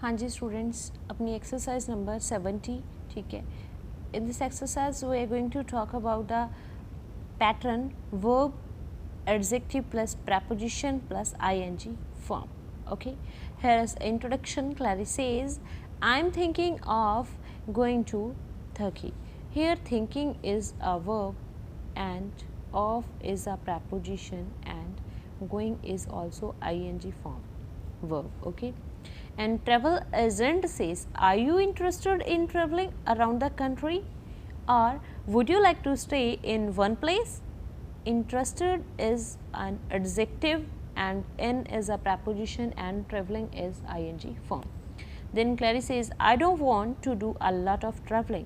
हाँ जी स्टूडेंट्स, अपनी exercise number 70, ठीक है. In this exercise we are going to talk about the pattern verb adjective plus preposition plus ing form. Okay, here is introduction. Clary says, I'm thinking of going to Turkey. Here thinking is a verb and of is a preposition and going is also ing form verb. Okay, and travel agent says, are you interested in traveling around the country or would you like to stay in one place? Interested is an adjective and in is a preposition and traveling is ing form. Then Clary says, I don't want to do a lot of traveling.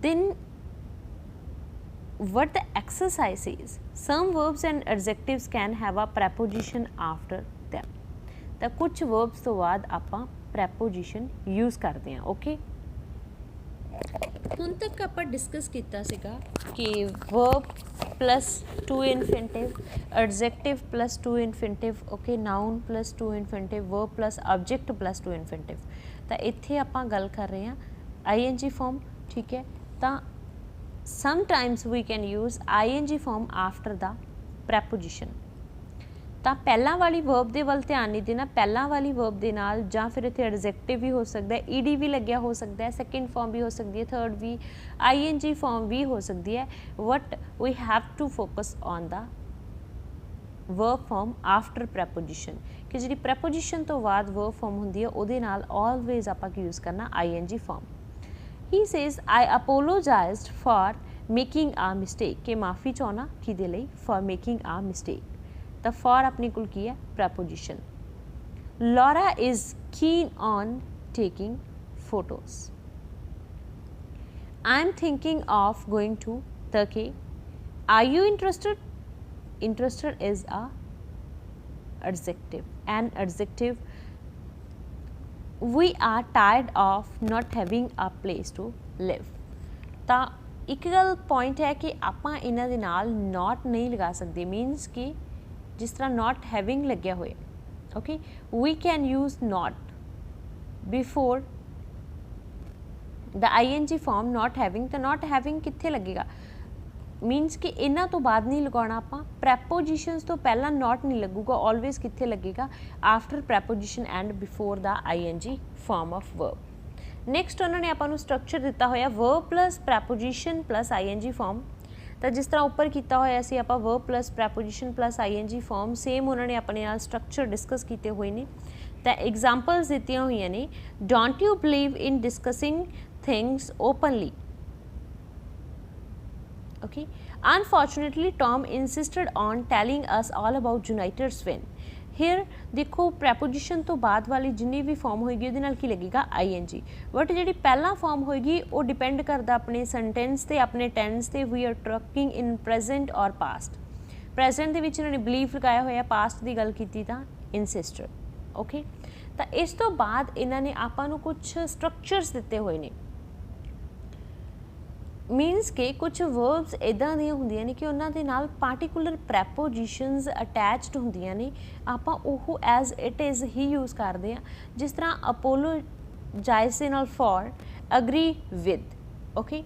Then what the exercise is, some verbs and adjectives can have a preposition after them. ਤਾਂ ਕੁਝ verbs ਤੋਂ ਬਾਅਦ ਆਪਾਂ preposition use ਕਰਦੇ ਹਾਂ. Okay, ਹੁਣ ਤੱਕ ਆਪਾਂ ਡਿਸਕਸ ਕੀਤਾ ਸੀਗਾ ਕਿ verb plus to infinitive, adjective plus to infinitive, okay, noun plus to infinitive, verb plus object plus to infinitive. ਤਾਂ ਇੱਥੇ ਆਪਾਂ ਗੱਲ ਕਰ ਰਹੇ ਹਾਂ ਆਈਐਨਜੀ ਫਾਰਮ. ਠੀਕ ਹੈ, ਤਾਂ sometimes we can use I N G form after the preposition. ਤਾਂ ਪਹਿਲਾਂ ਵਾਲੀ ਵਰਬ ਦੇ ਵੱਲ ਧਿਆਨ ਨਹੀਂ ਦੇਣਾ. ਪਹਿਲਾਂ ਵਾਲੀ ਵਰਬ ਦੇ ਨਾਲ ਜਾਂ ਫਿਰ ਇੱਥੇ ਐਡਜੈਕਟਿਵ ਵੀ ਹੋ ਸਕਦਾ ਹੈ, ਈਡੀ ਵੀ ਲੱਗਿਆ ਹੋ ਸਕਦਾ ਹੈ, ਸੈਕਿੰਡ ਫਾਰਮ ਵੀ ਹੋ ਸਕਦੀ ਹੈ, ਥਰਡ ਵੀ, ਆਈਐਨਜੀ ਫਾਰਮ ਵੀ ਹੋ ਸਕਦੀ ਹੈ. What we have to focus on the verb form after preposition, ਕਿ ਜਿਹੜੀ ਪ੍ਰੈਪੋਜੀਸ਼ਨ ਤੋਂ ਬਾਅਦ ਵਰਬ ਫਾਰਮ ਹੁੰਦੀ ਹੈ ਉਹਦੇ ਨਾਲ ਆਲਵੇਜ਼ ਆਪਾਂ ਕੀ ਯੂਜ਼ ਕਰਨਾ, I N G form. He says I apologized for making a mistake, ਕਿ ਮਾਫੀ ਚਾਹੁੰਨਾ ਕਿਹਦੇ ਲਈ, ਫॉर ਮੇਕਿੰਗ ਆ ਮਿਸਟੇਕ. ਤਾਂ ਫॉर अपने कोल की है प्रैपोजिशन. Laura is keen on taking photos. I'm thinking of going to Turkey. Are you interested? Interested is a adjective. An adjective. We are tired of not having a place to live. ਤਾਂ ਇੱਕ ਗੱਲ point ਹੈ ਕਿ ਆਪਾਂ ਇਹਨਾਂ ਦੇ ਨਾਲ not ਨਹੀਂ ਲਗਾ ਸਕਦੇ. ਮੀਨਸ ਕਿ जिस तरह नॉट हैविंग लग्या होए, okay, we can use not before the ING form not having. तो नॉट हैविंग कित्थे लगेगा, मीनस कि इन्हां तो बाद नहीं लगाना आपां. प्रैपोजिशनस तो पहला नॉट नहीं लगूगा, ऑलवेज कित्थे लगेगा, after preposition and before the ING form of verb. Next उन्होंने आपां नूं स्ट्रक्चर दिता होया verb plus preposition plus I N G form. तो जिस तरह उपर किया होया सी आपां verb plus preposition plus I N G form, same उन्होंने अपने नाल स्ट्रक्चर डिस्कस किए हुए हैं. तो एग्जाम्पल्स दित्तियां हुई ने, don't you believe in discussing things openly. Okay, unfortunately Tom insisted on telling us all about United win. Here देखो प्रैपोजिशन तो बाद वाली जिन्नी भी फॉर्म होएगी उहदे नाल की लगेगा आईएनजी. बट जिहड़ी पहला फॉर्म होएगी वो डिपेंड करता अपने सेंटेंस ते, अपने टेंस ते. We are talking in present और पास्ट. प्रेजेंट दे विच इन्होंने बिलीव लगाया होया, पास्ट की गल कीती तां इंसिस्टेड. ओके, तो इस तो बाद इन्होंने आपां नूं कुछ स्ट्रक्चर्स दिते हुए ने. मीनस के कुछ वर्ब्स इदां ਦੀਆਂ ਹੁੰਦੀਆਂ ਨੇ ਕਿ ਉਹਨਾਂ ਦੇ ਨਾਲ ਪਾਰਟੀਕੂਲਰ ਪ੍ਰੈਪੋਜੀਸ਼ਨਸ ਅਟੈਚਡ ਹੁੰਦੀਆਂ ਨੇ. ਆਪਾਂ ਉਹ as it is he use ਕਰਦੇ ਹਾਂ. ਜਿਸ ਤਰ੍ਹਾਂ ਅਪੋਲੋਜਾਈਜ਼ ਦੇ ਨਾਲ for, agree with. Okay,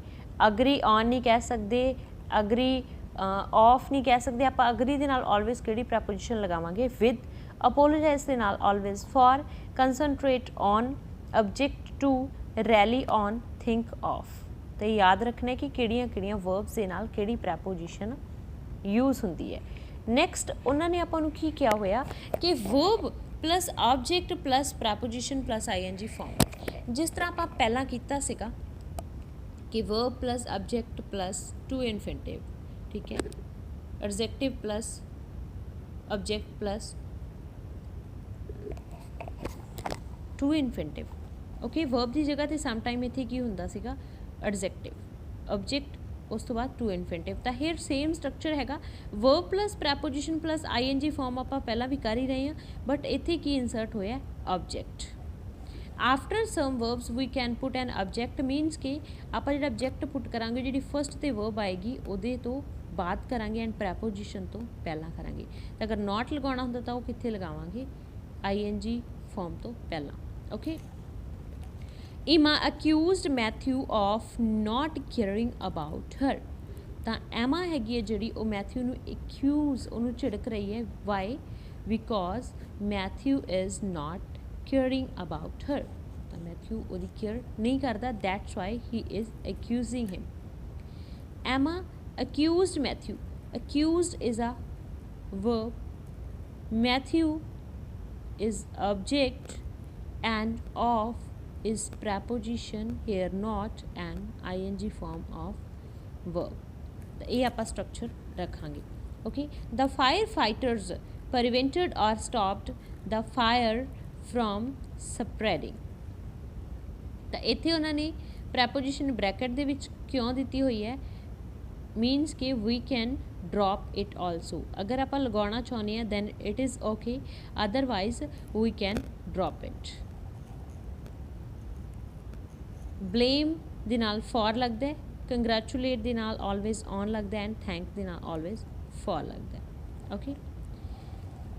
agree on ਨਹੀਂ ਕਹਿ ਸਕਦੇ, ਅਗਰੀ ਆਫ ਨਹੀਂ ਕਹਿ ਸਕਦੇ. ਆਪਾਂ ਅਗਰੀ ਦੇ ਨਾਲ ਆਲਵੇਜ਼ ਕਿਹੜੀ ਪ੍ਰੈਪੋਜੀਸ਼ਨ ਲਗਾਵਾਂਗੇ, ਵਿਦ. ਅਪੋਲੋਜਾਈਜ਼ ਦੇ ਨਾਲ always for, concentrate on, object to, rely on, think of. तो याद रखना कि किहड़ियां वर्ब्स दे नाल किहड़ी प्रैपोजिशन यूज़ होंदी है. नैक्सट उन्होंने आपां नूं की किया होया कि verb plus object plus preposition plus I N G form. जिस तरह आपां पहलां कीता सीगा कि verb plus object plus to infinitive, ठीक है, adjective plus object plus to infinitive. Okay, verb की जगह ते सम टाइम इत्थे की हुंदा सीगा एडजेक्टिव, ऑब्जेक्ट, उस तो बाद टू इनफिनिटिव. तो हेयर सेम स्ट्रक्चर हैगा, verb plus preposition plus I N G form आप पहला भी कर ही रहे हैं. बट इत्थे की इंसर्ट होया object. After some verbs we can put an object. Means कि आप जो ऑब्जेक्ट पुट करांगे जी फस्ट तो वर्ब आएगी उहदे तो बाद करांगे एंड प्रैपोजिशन तो पहला करांगे. तो अगर नॉट लगाना होंदा तो वो कित्थे लगावांगे, आईएनजी फॉर्म तो पहला। Okay, Emma accused Matthew of not caring about her। ਤਾਂ ਐਮਾ ਹੈਗੀ ਹੈ ਜਿਹੜੀ ਉਹ ਮੈਥਿਊ ਨੂੰ ਐਕਿਊਜ਼ ਉਹਨੂੰ ਝਿੜਕ ਰਹੀ ਹੈ। Why? Because Matthew is not caring about her. ਤਾਂ ਮੈਥਿਊ ਉਹਦੀ ਕੇਅਰ ਨਹੀਂ ਕਰਦਾ, that's why he is accusing him. Emma accused Matthew। accused is a verb, Matthew is object, and of is preposition, here not an ing form of verb। तो ये आप structure रखांगे। Okay, the fire fighters prevented और stopped the fire from spreading. तो इत्थे उन्होंने प्रैपोजिशन bracket दे विच क्यों दी हुई है? मीनस कि we can drop it also. अगर आप लगाना चाहते हैं then it is okay, otherwise we can drop it. Blame दे नाल फॉर लगता है, कंग्रैचुलेट दे नाल ऑलवेज ऑन लगता है, एंड थैंक दे नाल ऑलवेज फॉर लगता है। ओके,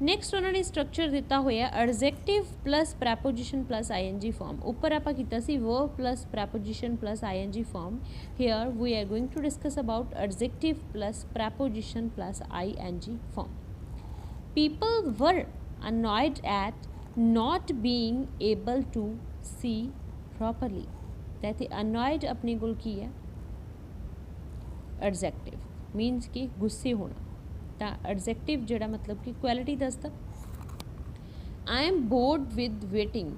नैक्सट उन्होंने स्ट्रक्चर दिता होया adjective plus preposition plus I N G form. ऊपर आप कीता सी verb plus preposition plus I N G form. Here we are going to discuss about adjective plus preposition plus I N G form. People were annoyed at not being able to see properly. तो annoyed अपने कोल की है? Adjective मीनस कि गुस्से होना। तो adjective जोड़ा मतलब कि क्वालिटी दसदा। I am bored with waiting.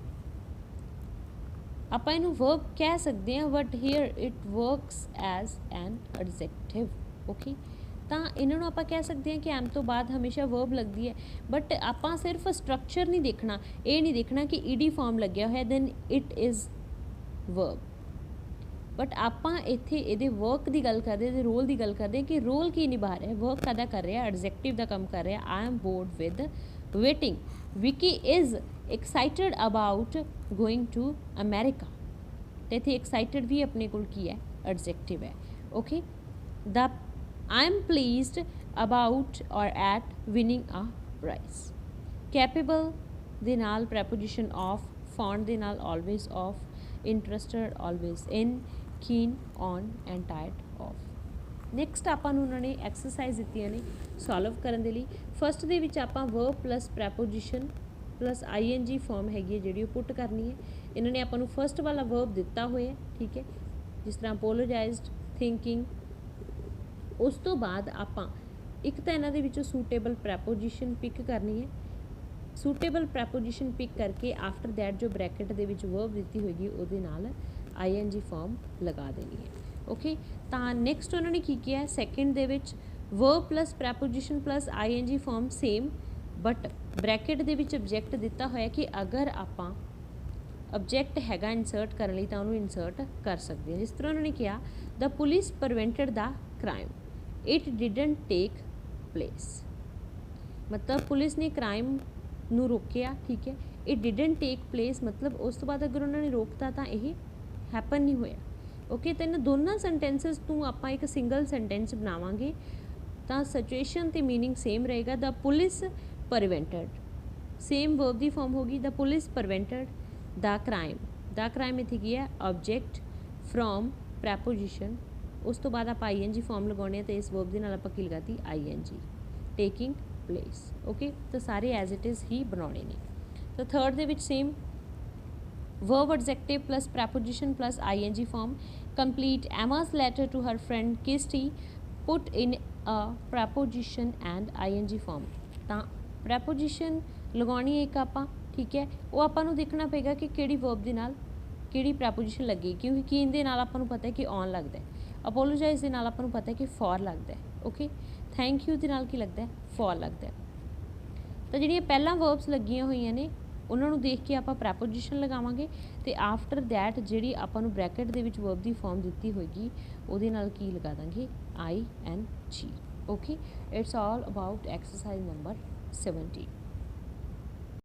आप इनू वर्ब कह सकते हैं, but here it works as an adjective. Okay, तो इन्होंने आप कह सकते हैं कि एम तो बाद हमेशा वर्ब लगती है, बट आप सिर्फ स्ट्रक्चर नहीं देखना, ये नहीं देखना कि ईडी फॉर्म लग्या होया then it is verb. But आप इत्थे इहदे वर्क की गल करते हैं, रोल की गल करते हैं कि रोल की निभा रहा है, वर्क कदा कर रहा है, एडजेक्टिव का काम कर रहा है। I am bored with waiting. Vicky is excited about going to America. तो इत्थे एक्साइटेड भी अपने कोल की है? एडजेक्टिव है। Okay, the I am pleased about और at winning a prize. Capable दे नाल प्रैपोजिशन ऑफ, फॉन्ड दे नाल always of, interested always in, keen on and tired of. Next आपां नूं उन्होंने एक्सरसाइज दित्तियां ने सॉल्व करने के लिए। फस्ट दे विच आपां verb plus preposition plus I N G form हैगी है जिहड़ी पुट करनी है। इन्होंने आपां नूं फस्ट वाला वर्ब दिता होया, ठीक है, जिस तरह अपोलोजाइज्ड, थिंकिंग। उस तो बाद आपां एक तो इन्हां दे विचों सूटेबल प्रैपोजिशन पिक करनी है। सूटेबल प्रैपोजिशन पिक करके आफ्टर दैट जो ब्रैकेट दे विच वर्ब दिती होगी उहदे नाल आईएनजी फॉर्म लगा देनी है। ओके, तो नैक्सट उन्होंने की किया है सैकेंड दे विच verb plus preposition plus I N G form same, but bracket दे विच ऑब्जेक्ट दिता होया कि अगर आपां ऑब्जेक्ट हैगा इंसर्ट करने लई तां उहनूं इंसर्ट कर सकते हैं। जिस तरह उन्होंने कहा the police prevented the crime, it didn't take place. मतलब पुलिस ने क्राइम नूं रोकिया, ठीक है। इट डिडंट टेक प्लेस मतलब उस तो बाद अगर उन्होंने रोकता तो यह हैपन नहीं होया। ओके, तो इन दोनों सेंटेंसिस तो आप एक सिंगल सेंटेंस बनावांगे तो सिचुएशन तो मीनिंग सेम रहेगा। The police prevented, same verb की फॉर्म होगी the police prevented the crime. The crime इत्थे की है? Object from preposition. उस तो बाद आप आईएनजी फॉर्म लगाने तो इस वर्ब के नाल आपां की लगाती आईएनजी, टेकिंग प्लेस। ओके, तो सारे एज इट इज़ ही बनाने ने। तो थर्ड दे विच same verb adjective plus preposition plus I N G form. Complete Emma's letter to her friend Kirsty, put in a preposition and ing form। तो प्रैपोजिशन लगानी एक आपां, ठीक है, वो आपां नूं देखना पेगा कि किहड़ी वर्ब दे नाल किहड़ी प्रैपोजिशन लगी, क्योंकि कीन दे नाल आपां नूं पता है कि ऑन लगता है, अपोलोजाइज दे नाल आपां नूं पता है कि फॉर लगता है। ओके, थैंक यू दे नाल की लगता है? फॉर लगता है। तो जिहड़ियां पहलां वर्ब्स लगियां होईयां ने उन्होंने देख के आप प्रैपोजिशन लगावांगे तो आफ्टर दैट जिहड़ी आपां नूं ब्रैकेट दे विच वर्ब की फॉर्म दिती होएगी उहदे नाल की लगा देंगे I N G. Okay, it's all about exercise number 17।